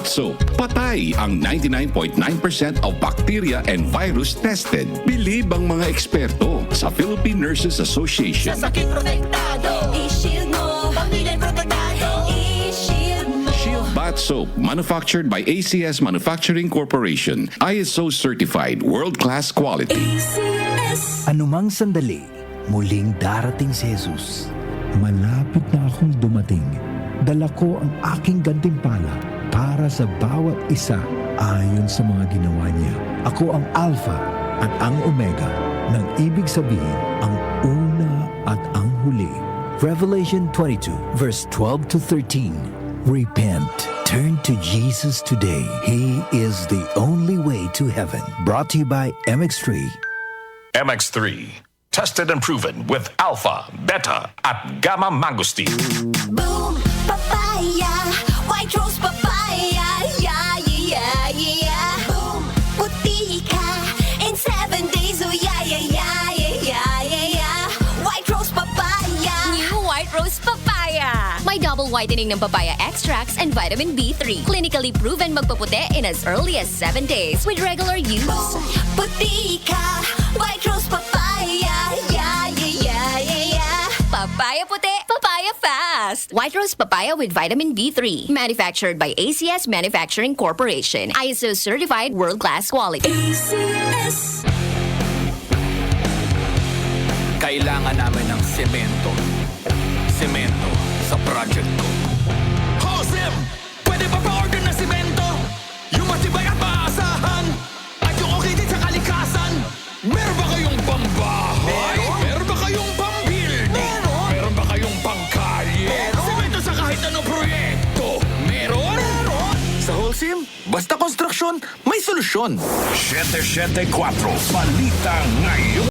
Soap. Patay ang 99.9% of bacteria and virus tested. Believe ang mga eksperto sa Philippine Nurses Association. Sa sakit protektado, i-shield mo. Pamilya protektado, i-shield mo. Shield Bath Soap, manufactured by ACS Manufacturing Corporation. ISO certified, world-class quality. ACS. Anumang sandali, muling darating si Jesus. Malapit na akong dumating. Dala ko ang aking gantimpala para sa bawat isa ayon sa mga ginawa niya. Ako ang Alpha at ang Omega, nang ibig sabihin ang una at ang huli. Revelation 22, verse 12 to 13. Repent. Turn to Jesus today. He is the only way to heaven. Brought to you by MX3. MX3. Tested and proven with alpha, beta, at gamma mangosteen. Boom, papaya. White rose papaya. Yeah, yeah, yeah. Boom, puti ka. In 7 days, oh yeah, yeah, yeah, yeah, yeah, yeah. White rose papaya. New White Rose Papaya. May double whitening ng papaya extracts and vitamin B3. Clinically proven magpaputi in as early as 7 days with regular use. Boom, puti ka. White rose papaya. Yeah, yeah, yeah, yeah, yeah. Papaya puti, papaya fast. White Rose Papaya with vitamin B3. Manufactured by ACS Manufacturing Corporation. ISO certified world-class quality. ACS. Kailangan namin ng semento. Semento sa project ko. Josem! Pwede pa pa-order ng semento? Yung matibay at maasahan? At yung okay din sa kalikasan? Meron ba kayong pambahay? Meron ba kayong pambuilding? Meron ba kayong pangkalye? Semento sa kahit anong proyekto? Meron? Sa Holcim, basta konstruksyon, may solusyon. 774 Balita ngayon.